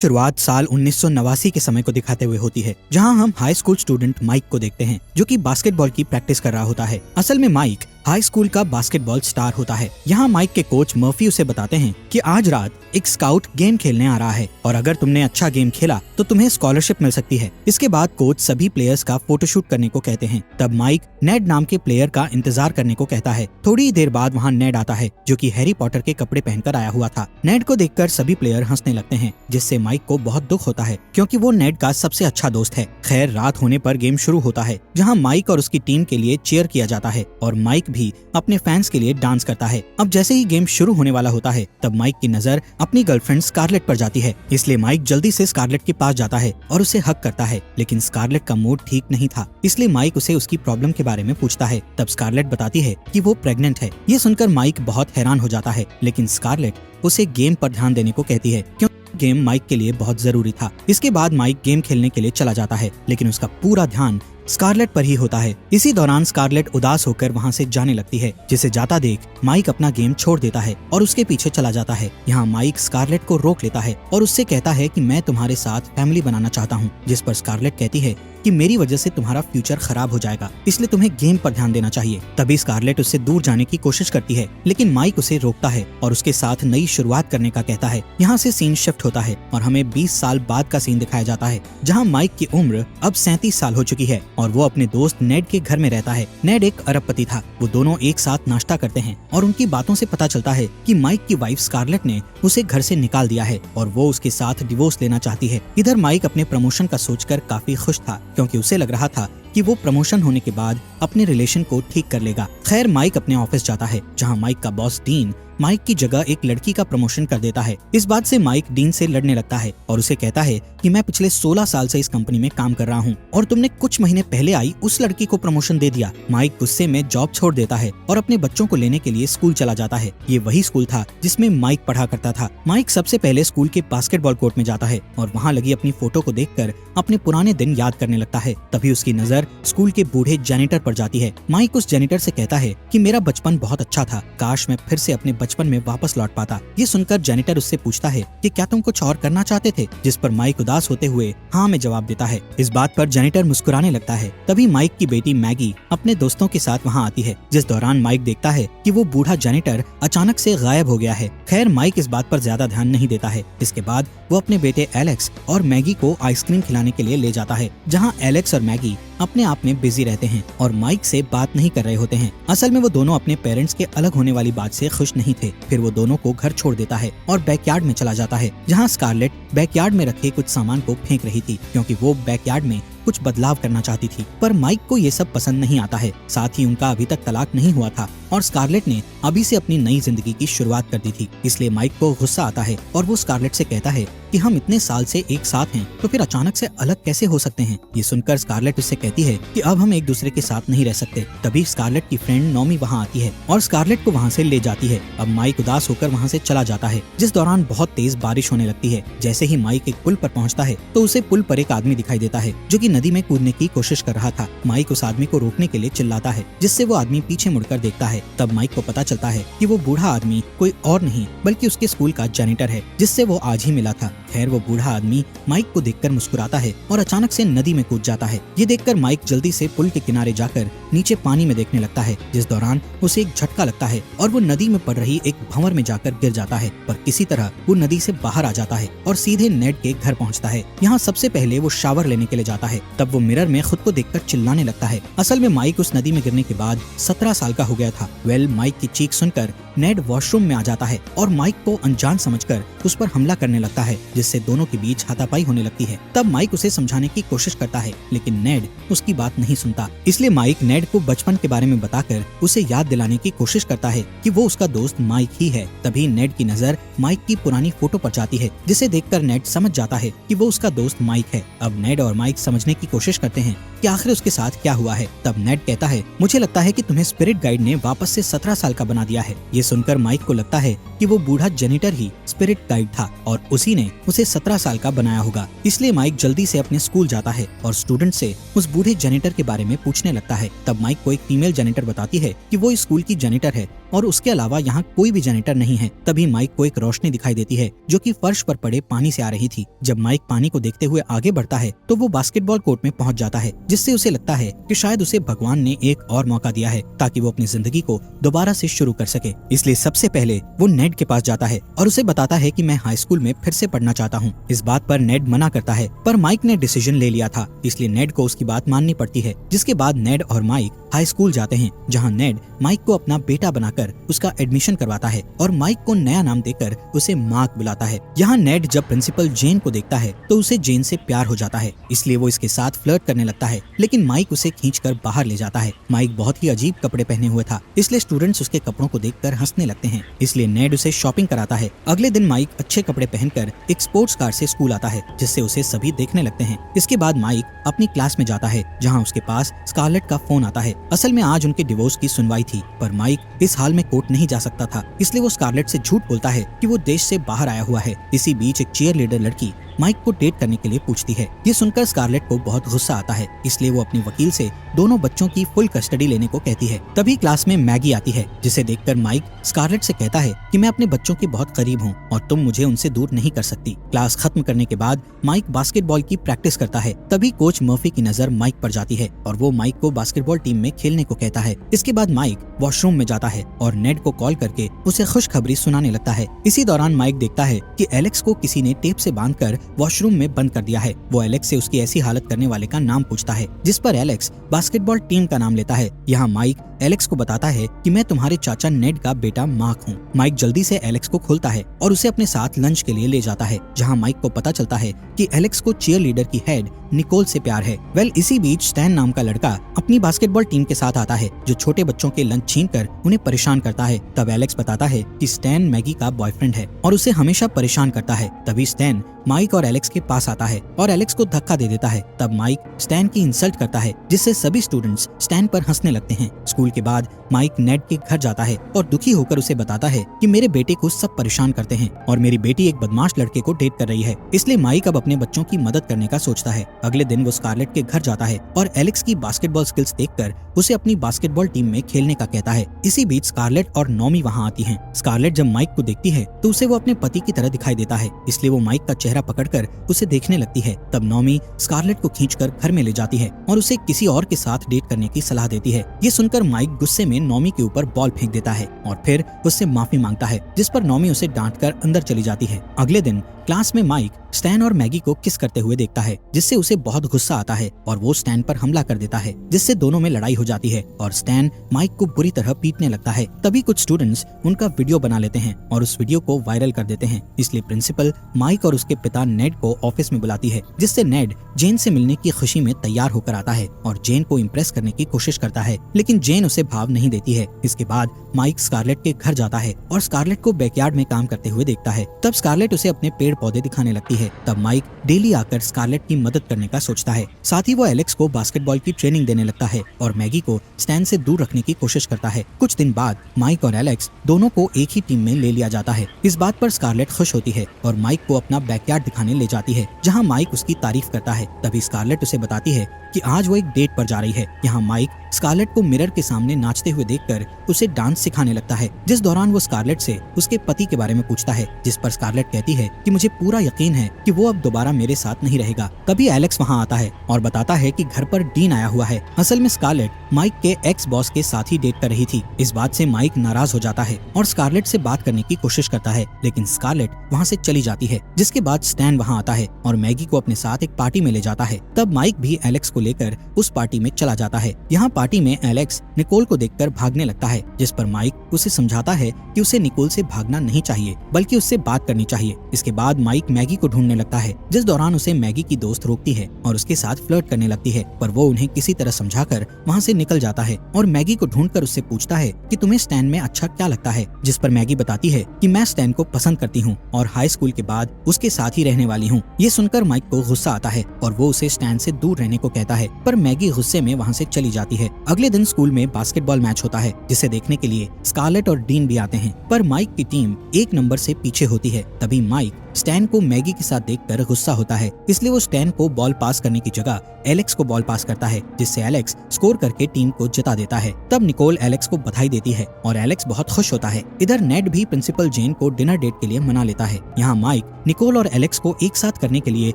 शुरुआत साल 1989 के समय को दिखाते हुए होती है, जहां हम हाई स्कूल स्टूडेंट माइक को देखते हैं, जो कि बास्केटबॉल की प्रैक्टिस कर रहा होता है। असल में माइक हाई स्कूल का बास्केटबॉल स्टार होता है। यहाँ माइक के कोच मर्फी उसे बताते हैं कि आज रात एक स्काउट गेम खेलने आ रहा है और अगर तुमने अच्छा गेम खेला तो तुम्हें स्कॉलरशिप मिल सकती है। इसके बाद कोच सभी प्लेयर्स का फोटोशूट करने को कहते हैं। तब माइक नेड नाम के प्लेयर का इंतजार करने को कहता है। थोड़ी ही देर बाद वहाँ नेड आता है, जो कि हैरी पॉटर के कपड़े पहनकर आया हुआ था। नेड को देखकर सभी प्लेयर हंसने लगते हैं, जिससे माइक को बहुत दुख होता है, क्योंकि वो नेड का सबसे अच्छा दोस्त है। खैर, रात होने पर गेम शुरू होता है, जहाँ माइक और उसकी टीम के लिए चीयर किया जाता है और माइक भी अपने फैंस के लिए डांस करता है। अब जैसे ही गेम शुरू होने वाला होता है, तब माइक की नजर अपनी गर्लफ्रेंड स्कारलेट पर जाती है। इसलिए माइक जल्दी से स्कारलेट के पास जाता है और उसे हक करता है, लेकिन स्कारलेट का मूड ठीक नहीं था, इसलिए माइक उसे उसकी प्रॉब्लम के बारे में पूछता है। तब स्कारलेट बताती है कि वो प्रेग्नेंट है। ये सुनकर माइक बहुत हैरान हो जाता है, लेकिन स्कारलेट उसे गेम पर ध्यान देने को कहती है, क्योंकि गेम माइक के लिए बहुत जरूरी था। इसके बाद माइक गेम खेलने के लिए चला जाता है, लेकिन उसका पूरा ध्यान स्कारलेट पर ही होता है। इसी दौरान स्कारलेट उदास होकर वहाँ से जाने लगती है, जिसे जाता देख माइक अपना गेम छोड़ देता है और उसके पीछे चला जाता है। यहाँ माइक स्कारलेट को रोक लेता है और उससे कहता है कि मैं तुम्हारे साथ फैमिली बनाना चाहता हूँ, जिस पर स्कारलेट कहती है कि मेरी वजह से तुम्हारा फ्यूचर खराब हो जाएगा, इसलिए तुम्हें गेम पर ध्यान देना चाहिए। तभी स्कारलेट उससे दूर जाने की कोशिश करती है, लेकिन माइक उसे रोकता है और उसके साथ नई शुरुआत करने का कहता है। यहाँ से सीन शिफ्ट होता है और हमें 20 साल बाद का सीन दिखाया जाता है, जहाँ माइक की उम्र अब 37 साल हो चुकी है और वो अपने दोस्त नेड के घर में रहता है। नेड एक अरबपति था। वो दोनों एक साथ नाश्ता करते हैं और उनकी बातों से पता चलता है कि माइक की वाइफ स्कारलेट ने उसे घर से निकाल दिया है और वो उसके साथ डिवोर्स लेना चाहती है। इधर माइक अपने प्रमोशन का सोचकर काफी खुश था, क्योंकि उसे लग रहा था कि वो प्रमोशन होने के बाद अपने रिलेशन को ठीक कर लेगा। खैर, माइक अपने ऑफिस जाता है, जहां माइक का बॉस डीन माइक की जगह एक लड़की का प्रमोशन कर देता है। इस बात से माइक डीन से लड़ने लगता है और उसे कहता है कि मैं पिछले 16 साल से इस कंपनी में काम कर रहा हूँ और तुमने कुछ महीने पहले आई उस लड़की को प्रमोशन दे दिया। माइक गुस्से में जॉब छोड़ देता है और अपने बच्चों को लेने के लिए स्कूल चला जाता है। ये वही स्कूल था जिसमें माइक पढ़ा करता था। माइक सबसे पहले स्कूल के बास्केटबॉल कोर्ट में जाता है और वहाँ लगी अपनी फोटो को देखकर अपने पुराने दिन याद करने लगता है। तभी उसकी नजर स्कूल के बूढ़े जेनिटर पर जाती है। माइक उस जेनिटर से कहता है कि मेरा बचपन बहुत अच्छा था, काश मैं फिर से अपने बचपन में वापस लौट पाता। ये सुनकर जेनिटर उससे पूछता है कि क्या तुम कुछ और करना चाहते थे, जिस पर माइक उदास होते हुए हाँ में जवाब देता है। इस बात पर जेनिटर मुस्कुराने लगता है। तभी माइक की बेटी मैगी अपने दोस्तों के साथ वहाँ आती है, जिस दौरान माइक देखता है कि वो बूढ़ा जेनिटर अचानक से गायब हो गया है। खैर, माइक इस बात पर ज्यादा ध्यान नहीं देता है। इसके बाद वो अपने बेटे एलेक्स और मैगी को आइसक्रीम खिलाने के लिए ले जाता है, जहाँ एलेक्स और मैगी अपने आप में बिजी रहते हैं और माइक से बात नहीं कर रहे होते हैं। असल में वो दोनों अपने पेरेंट्स के अलग होने वाली बात से खुश नहीं थे। फिर वो दोनों को घर छोड़ देता है और बैकयार्ड में चला जाता है, जहाँ स्कारलेट बैकयार्ड में रखे कुछ सामान को फेंक रही थी, क्योंकि वो बैकयार्ड में कुछ बदलाव करना चाहती थी। पर माइक को ये सब पसंद नहीं आता है। साथ ही उनका अभी तक तलाक नहीं हुआ था और स्कारलेट ने अभी से अपनी नई जिंदगी की शुरुआत कर दी थी। इसलिए माइक को गुस्सा आता है और वो स्कारलेट से कहता है कि हम इतने साल से एक साथ हैं, तो फिर अचानक से अलग कैसे हो सकते हैं। ये सुनकर स्कारलेट उससे कहती है कि अब हम एक दूसरे के साथ नहीं रह सकते। तभी स्कारलेट की फ्रेंड नोमी वहाँ आती है और स्कारलेट को वहाँ से ले जाती है। अब माइक उदास होकर वहाँ से चला जाता है, जिस दौरान बहुत तेज बारिश होने लगती है। जैसे ही माइक एक पुल पर पहुँचता है, तो उसे पुल पर एक आदमी दिखाई देता है, जो कि नदी में कूदने की कोशिश कर रहा था। माइक उस आदमी को रोकने के लिए चिल्लाता है, जिससे वो आदमी पीछे मुड़कर देखता है। तब माइक को पता चलता है कि वो बूढ़ा आदमी कोई और नहीं बल्कि उसके स्कूल का जेनिटर है, जिससे वो आज ही मिला था। खैर, वो बूढ़ा आदमी माइक को देखकर मुस्कुराता है और अचानक से नदी में कूद जाता है। ये देखकर माइक जल्दी से पुल के किनारे जाकर नीचे पानी में देखने लगता है, जिस दौरान उसे एक झटका लगता है और वो नदी में पड़ रही एक भंवर में जाकर गिर जाता है। पर किसी तरह वो नदी से बाहर आ जाता है और सीधे नेड के घर पहुंचता है। यहाँ सबसे पहले वो शावर लेने के लिए जाता है। तब वो मिरर में खुद को देखकर चिल्लाने लगता है। असल में माइक उस नदी में गिरने के बाद 17 साल का हो गया था। माइक की चीख सुनकर नेड वॉशरूम में आ जाता है और माइक को अनजान समझकर उस पर हमला करने लगता है, जिससे दोनों के बीच हाथापाई होने लगती है। तब माइक उसे समझाने की कोशिश करता है, लेकिन नेड उसकी बात नहीं सुनता। इसलिए माइक नेड को बचपन के बारे में बताकर उसे याद दिलाने की कोशिश करता है कि वो उसका दोस्त माइक ही है। तभी नेड की नजर माइक की पुरानी फोटो पर जाती है, जिसे देखकर नेड समझ जाता है कि वो उसका दोस्त माइक है। अब नेड और माइक समझने की कोशिश करते हैं कि आखिर उसके साथ क्या हुआ है। तब नेड कहता है, मुझे लगता है कि तुम्हें स्पिरिट गाइड ने वापस से 17 साल का बना दिया है। ये सुनकर माइक को लगता है कि वो बूढ़ा जेनिटर ही स्पिरिट गाइड था और उसी ने उसे 17 साल का बनाया होगा। इसलिए माइक जल्दी से अपने स्कूल जाता है और स्टूडेंट से उस बूढ़े जेनिटर के बारे में पूछने लगता है। तब माइक को एक फीमेल जेनिटर बताती है कि वो इस स्कूल की जेनिटर है और उसके अलावा यहाँ कोई भी जनरेटर नहीं है। तभी माइक को एक रोशनी दिखाई देती है जो कि फर्श पर पड़े पानी से आ रही थी। जब माइक पानी को देखते हुए आगे बढ़ता है तो वो बास्केटबॉल कोर्ट में पहुंच जाता है, जिससे उसे लगता है कि शायद उसे भगवान ने एक और मौका दिया है ताकि वो अपनी जिंदगी को दोबारा से शुरू कर सके। इसलिए सबसे पहले वो नेड के पास जाता है और उसे बताता है कि मैं हाई स्कूल में फिर से पढ़ना चाहता हूँ। इस बात पर नेड मना करता है, पर माइक ने डिसीजन ले लिया था, इसलिए नेड को उसकी बात माननी पड़ती है। जिसके बाद नेड और माइक हाई स्कूल जाते हैं, जहाँ नेड माइक को अपना बेटा बनाकर उसका एडमिशन करवाता है और माइक को नया नाम देकर उसे मार्क बुलाता है। यहाँ नेड जब प्रिंसिपल जेन को देखता है तो उसे जेन से प्यार हो जाता है, इसलिए वो इसके साथ फ्लर्ट करने लगता है, लेकिन माइक उसे खींचकर बाहर ले जाता है। माइक बहुत ही अजीब कपड़े पहने हुए था, इसलिए स्टूडेंट्स उसके कपड़ों को देखकर हंसने लगते हैं, इसलिए नेड उसे शॉपिंग कराता है। अगले दिन माइक अच्छे कपड़े पहनकर एक स्पोर्ट्स कार से स्कूल आता है, जिससे उसे सभी देखने लगते हैं। इसके बाद माइक अपनी क्लास में जाता है, जहाँ उसके पास स्कारलेट का फोन आता है। असल में आज उनके डिवोर्स की सुनवाई थी, पर माइक इस हाल में कोर्ट नहीं जा सकता था, इसलिए वो स्कारलेट से झूठ बोलता है कि वो देश से बाहर आया हुआ है। इसी बीच एक चीयर लीडर लड़की माइक को डेट करने के लिए पूछती है। ये सुनकर स्कारलेट को बहुत गुस्सा आता है, इसलिए वो अपने वकील से दोनों बच्चों की फुल कस्टडी लेने को कहती है। तभी क्लास में मैगी आती है, जिसे देखकर माइक स्कारलेट से कहता है कि मैं अपने बच्चों के बहुत करीब हूँ और तुम मुझे उनसे दूर नहीं कर सकती। क्लास खत्म करने के बाद माइक बास्केटबॉल की प्रैक्टिस करता है। तभी कोच मर्फी की नजर माइक पर जाती है और वो माइक को बास्केटबॉल टीम में खेलने को कहता है। इसके बाद माइक वॉशरूम में जाता है और नेड को कॉल करके उसे खुशखबरी सुनाने लगता है। इसी दौरान माइक देखता है कि एलेक्स को किसी ने टेप से बांधकर वॉशरूम में बंद कर दिया है। वो एलेक्स से उसकी ऐसी हालत करने वाले का नाम पूछता है, जिस पर एलेक्स बास्केटबॉल टीम का नाम लेता है। यहाँ माइक एलेक्स को बताता है कि मैं तुम्हारे चाचा नेड का बेटा मार्क हूँ। माइक जल्दी से एलेक्स को खोलता है और उसे अपने साथ लंच के लिए ले जाता है, जहाँ माइक को पता चलता है कि एलेक्स को चीयर लीडर की हेड निकोल से प्यार है। इसी बीच स्टैन नाम का लड़का अपनी बास्केटबॉल टीम के साथ आता है, जो छोटे बच्चों के लंच छीनकर उन्हें परेशान करता है। तब एलेक्स बताता है कि स्टैन मैगी का बॉयफ्रेंड है और उसे हमेशा परेशान करता है। तभी स्टैन माइक और एलेक्स के पास आता है और एलेक्स को धक्का दे देता है। तब माइक स्टैन की इंसल्ट करता है, जिससे सभी स्टूडेंट्स स्टैन पर हंसने लगते हैं। स्कूल के बाद माइक नेड के घर जाता है और दुखी होकर उसे बताता है कि मेरे बेटे को सब परेशान करते हैं और मेरी बेटी एक बदमाश लड़के को डेट कर रही है, इसलिए माइक अब अपने बच्चों की मदद करने का सोचता है। अगले दिन वो स्कारलेट के घर जाता है और एलेक्स की बास्केटबॉल स्किल्स देखकर उसे अपनी बास्केटबॉल टीम में खेलने का कहता है। इसी बीच स्कारलेट और नॉमी वहाँ आती हैं। स्कारलेट जब माइक को देखती है तो उसे वो अपने पति की तरह दिखाई देता है, इसलिए वो माइक का चेहरा पकड़कर उसे देखने लगती है। तब नॉमी स्कारलेट को खींचकर घर में ले जाती है और उसे किसी और के साथ डेट करने की सलाह देती है। ये सुनकर माइक गुस्से में नॉमी के ऊपर बॉल फेंक देता है और फिर उससे माफी मांगता है, जिस पर नॉमी उसे डांटकर अंदर चली जाती है। अगले दिन क्लास में माइक स्टैन और मैगी को किस करते हुए देखता है, जिससे उसे बहुत गुस्सा आता है और वो स्टैन पर हमला कर देता है, जिससे दोनों में लड़ाई हो जाती है और स्टैन माइक को बुरी तरह पीटने लगता है। तभी कुछ स्टूडेंट्स उनका वीडियो बना लेते हैं और उस वीडियो को वायरल कर देते हैं, इसलिए प्रिंसिपल माइक और उसके पिता नेड को ऑफिस में बुलाती है, जिससे नेड जेन से मिलने की खुशी में तैयार होकर आता है और जेन को इम्प्रेस करने की कोशिश करता है, लेकिन जेन उसे भाव नहीं देती है। इसके बाद माइक स्कारलेट के घर जाता है और स्कारलेट को बैकयार्ड में काम करते हुए देखता है। तब स्कारलेट उसे अपने पेड़ पौधे दिखाने लगती है। तब माइक डेली आकर स्कारलेट की मदद करने का सोचता है। साथ ही वो एलेक्स को बास्केटबॉल की ट्रेनिंग देने लगता है और मैगी को स्टैन से दूर रखने की कोशिश करता है। कुछ दिन बाद माइक और एलेक्स दोनों को एक ही टीम में ले लिया जाता है। इस बात पर स्कारलेट खुश होती है और माइक को अपना बैकयार्ड दिखाने ले जाती है, जहाँ माइक उसकी तारीफ करता है। तभी स्कारलेट उसे बताती है कि आज वो एक डेट पर जा रही है। यहाँ माइक स्कारलेट को मिरर के सामने नाचते हुए देखकर उसे डांस सिखाने लगता है, जिस दौरान वो स्कारलेट से उसके पति के बारे में पूछता है, जिस पर स्कारलेट कहती है कि मुझे पूरा यकीन है कि वो अब दोबारा मेरे साथ नहीं रहेगा। तभी एलेक्स वहाँ आता है और बताता है कि घर पर डीन आया हुआ है। असल में स्कारलेट माइक के एक्स बॉस के साथ ही डेट कर रही थी। इस बात से माइक नाराज हो जाता है और स्कारलेट से बात करने की कोशिश करता है, लेकिन स्कारलेट वहाँ से चली जाती है। जिसके बाद स्टैन वहाँ आता है और मैगी को अपने साथ एक पार्टी में ले जाता है। तब माइक भी एलेक्स को लेकर उस पार्टी में चला जाता है। यहाँ पार्टी में एलेक्स निकोल को देखकर भागने लगता है, जिस पर माइक उसे समझाता है कि उसे निकोल से भागना नहीं चाहिए, बल्कि उससे बात करनी चाहिए। इसके बाद माइक मैगी को ढूंढने लगता है, जिस दौरान उसे मैगी की दोस्त रोकती है और उसके साथ फ्लर्ट करने लगती है, पर वो उन्हें किसी तरह समझाकर वहाँ से निकल जाता है और मैगी को ढूंढकर उससे पूछता है कि तुम्हें स्टैन में अच्छा क्या लगता है, जिस पर मैगी बताती है कि मैं स्टैन को पसंद करती हूँ और हाई स्कूल के बाद उसके साथ ही रहने वाली हूँ। ये सुनकर माइक को गुस्सा आता है और वो उसे स्टैन से दूर रहने को कहता है, पर मैगी गुस्से में वहाँ से चली जाती है। अगले दिन स्कूल में बास्केटबॉल मैच होता है जिसे देखने के लिए स्कारलेट और डीन भी आते हैं, पर माइक की टीम एक नंबर से पीछे होती है। तभी माइक स्टैन को मैगी के साथ देखकर गुस्सा होता है, इसलिए वो स्टैन को बॉल पास करने की जगह एलेक्स को बॉल पास करता है, जिससे एलेक्स स्कोर करके टीम को जिता देता है। तब निकोल एलेक्स को बधाई देती है और एलेक्स बहुत खुश होता है। इधर नेड भी प्रिंसिपल जेन को डिनर डेट के लिए मना लेता है। यहाँ माइक निकोल और एलेक्स को एक साथ करने के लिए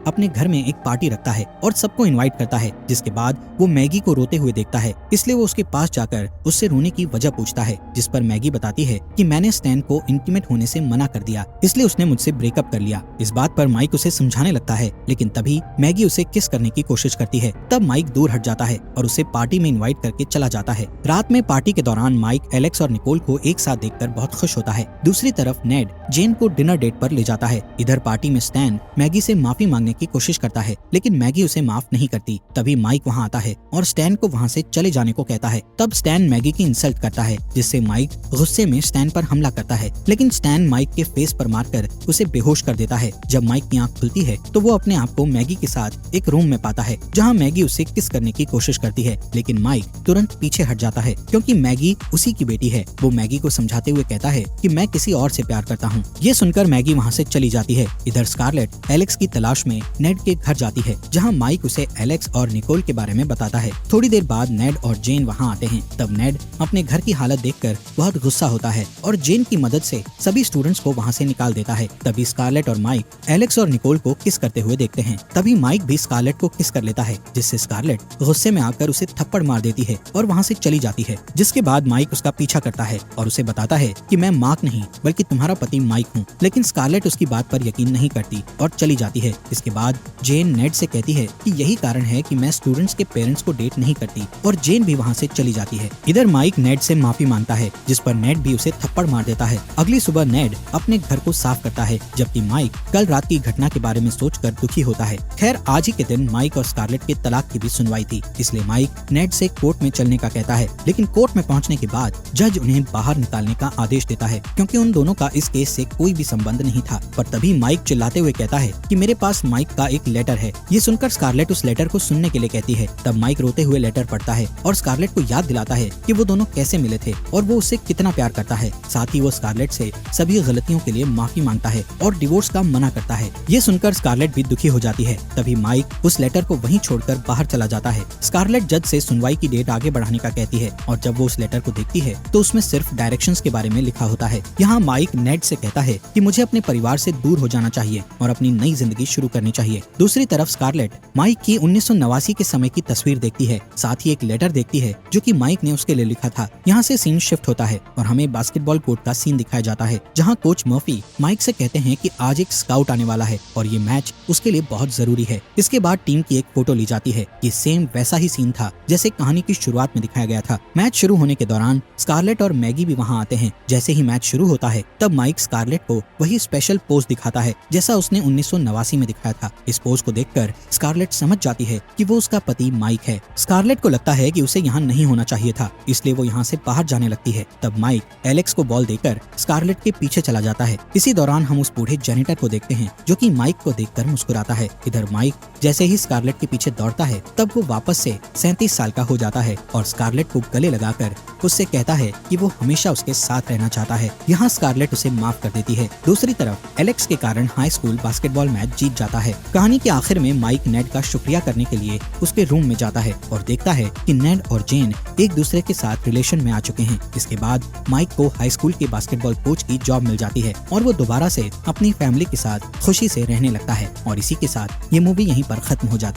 अपने घर में एक पार्टी रखता है और सबको इनवाइट करता है, जिसके बाद वो मैगी को रोते हुए देखता है, इसलिए वो उसके पास जाकर उससे रोने की वजह पूछता है, जिस पर मैगी बताती है कि मैंने स्टैन को इंटीमेट होने से मना कर दिया, इसलिए उसने मुझसे ब्रेकअप कर लिया। इस बात पर माइक उसे समझाने लगता है, लेकिन तभी मैगी उसे किस करने की कोशिश करती है। तब माइक दूर हट जाता है और उसे पार्टी में इनवाइट करके चला जाता है। रात में पार्टी के दौरान माइक एलेक्स और निकोल को एक साथ देखकर बहुत खुश होता है। दूसरी तरफ नेड जेन को डिनर डेट पर ले जाता है। इधर पार्टी में स्टैन मैगी से माफी मांगने की कोशिश करता है, लेकिन मैगी उसे माफ नहीं करती। तभी माइक वहाँ आता है और स्टैन को वहाँ से चले जाने को कहता है। तब स्टैन मैगी की इंसल्ट करता है, जिससे माइक गुस्से में स्टैन पर हमला करता है, लेकिन स्टैन माइक के फेस पर मारकर उसे बेहोश कर देता है। जब माइक की आंख खुलती है तो वो अपने आप को मैगी के साथ एक रूम में पाता है, जहाँ मैगी उसे किस करने की कोशिश करती है, लेकिन माइक तुरंत पीछे हट जाता है क्योंकि मैगी उसी की बेटी है। वो मैगी को समझाते हुए कहता है कि मैं किसी और से प्यार करता हूँ। ये सुनकर मैगी वहाँ से चली जाती है। इधर स्कारलेट एलेक्स की तलाश में नेड के घर जाती है, जहाँ माइक उसे एलेक्स और निकोल के बारे में बताता है। थोड़ी देर बाद नेड और जेन वहाँ आते हैं। तब नेड अपने घर की हालत देखकर बहुत गुस्सा होता है और जेन की मदद से सभी स्टूडेंट्स को वहाँ से निकाल देता है। तभी स्कारलेट और माइक एलेक्स और निकोल को किस करते हुए देखते हैं। तभी माइक भी स्कारलेट को किस कर लेता है, जिससे स्कारलेट गुस्से में आकर उसे थप्पड़ मार देती है और वहाँ से चली जाती है। जिसके बाद माइक उसका पीछा करता है और उसे बताता है कि मैं मार्क नहीं बल्कि तुम्हारा पति माइक हूँ, लेकिन स्कारलेट उसकी बात पर यकीन नहीं करती और चली जाती है। इसके बाद जेन नेड से कहती है कि यही कारण है कि मैं स्टूडेंट्स के पेरेंट्स को डेट नहीं करती, और जेन भी वहाँ से चली जाती है। इधर माइक नेड से माफी मांगता है, जिस पर नेड भी उसे थप्पड़ मार देता है। अगली सुबह नेड अपने घर को साफ करता है, जबकि माइक कल रात की घटना के बारे में सोचकर दुखी होता है। खैर आज ही के दिन माइक और स्कारलेट के तलाक की भी सुनवाई थी, इसलिए माइक नेड से कोर्ट में चलने का कहता है, लेकिन कोर्ट में पहुंचने के बाद जज उन्हें बाहर निकालने का आदेश देता है, क्योंकि उन दोनों का इस केस से कोई भी संबंध नहीं था। पर तभी माइक चिल्लाते हुए कहता है कि मेरे पास माइक का एक लेटर है। ये सुनकर स्कारलेट उस लेटर को सुनने के लिए कहती है। तब माइक रोते हुए लेटर पढ़ता है और स्कारलेट को याद दिलाता है कि वो दोनों कैसे मिले थे और वो उससे कितना प्यार करता है। साथ ही वो स्कारलेट से सभी गलतियों के लिए माफी मांगता है और डिवोर्स का मना करता है। ये सुनकर स्कारलेट भी दुखी हो जाती है। तभी माइक उस लेटर को वहीं छोड़कर बाहर चला जाता है। स्कारलेट जज से सुनवाई की डेट आगे बढ़ाने का कहती है, और जब वो उस लेटर को देखती है तो उसमें सिर्फ डायरेक्शंस के बारे में लिखा होता है। यहाँ माइक नेड से कहता है कि मुझे अपने परिवार से दूर हो जाना चाहिए और अपनी नई जिंदगी शुरू करनी चाहिए। दूसरी तरफ स्कारलेट माइक की 1989 के समय की तस्वीर देखती है, साथ ही एक लेटर देखती है जो कि माइक ने उसके लिए लिखा था। यहाँ से सीन शिफ्ट होता है और हमें बास्केटबॉल कोर्ट का सीन दिखाया जाता है, जहाँ कोच मर्फी माइक से कहते हैं कि आज एक स्काउट आने वाला है और ये मैच उसके लिए बहुत जरूरी है। इसके बाद टीम की एक फोटो ली जाती है। ये सेम वैसा ही सीन था जैसे कहानी की शुरुआत में दिखाया गया था। मैच शुरू होने के दौरान स्कारलेट और मैगी भी वहाँ आते हैं। जैसे ही मैच शुरू होता है तब माइक स्कारलेट को वही स्पेशल पोज दिखाता है जैसा उसने 1989 में दिखाया था। इस पोज को देखकर स्कारलेट समझ जाती है कि वो उसका पति माइक है। स्कारलेट को लगता है कि उसे यहाँ नहीं होना चाहिए था, इसलिए वो यहाँ से बाहर जाने लगती है। तब माइक एलेक्स को बॉल देकर स्कारलेट के पीछे चला जाता है। इसी दौरान हम उस बूढ़े जेनिटर को देखते हैं जो कि माइक को देखकर मुस्कुराता है। इधर माइक जैसे ही स्कारलेट के पीछे दौड़ता है तब वो वापस से 37 साल का हो जाता है और स्कारलेट को गले लगाकर उससे कहता है कि वो हमेशा उसके साथ रहना चाहता है। यहाँ स्कारलेट उसे माफ कर देती है। दूसरी तरफ एलेक्स के कारण हाई स्कूल बास्केटबॉल मैच जीत जाता है। कहानी के आखिर में माइक नेड का शुक्रिया करने के लिए उसके रूम में जाता है और देखता है कि नेड और जेन एक दूसरे के साथ रिलेशन में आ चुके हैं। इसके बाद माइक को हाई स्कूल के बास्केटबॉल कोच की जॉब मिल जाती है और वो दोबारा से अपनी फैमिली के साथ खुशी से रहने लगता है। और इसी के साथ ये मूवी यहीं पर खत्म हो जाती है।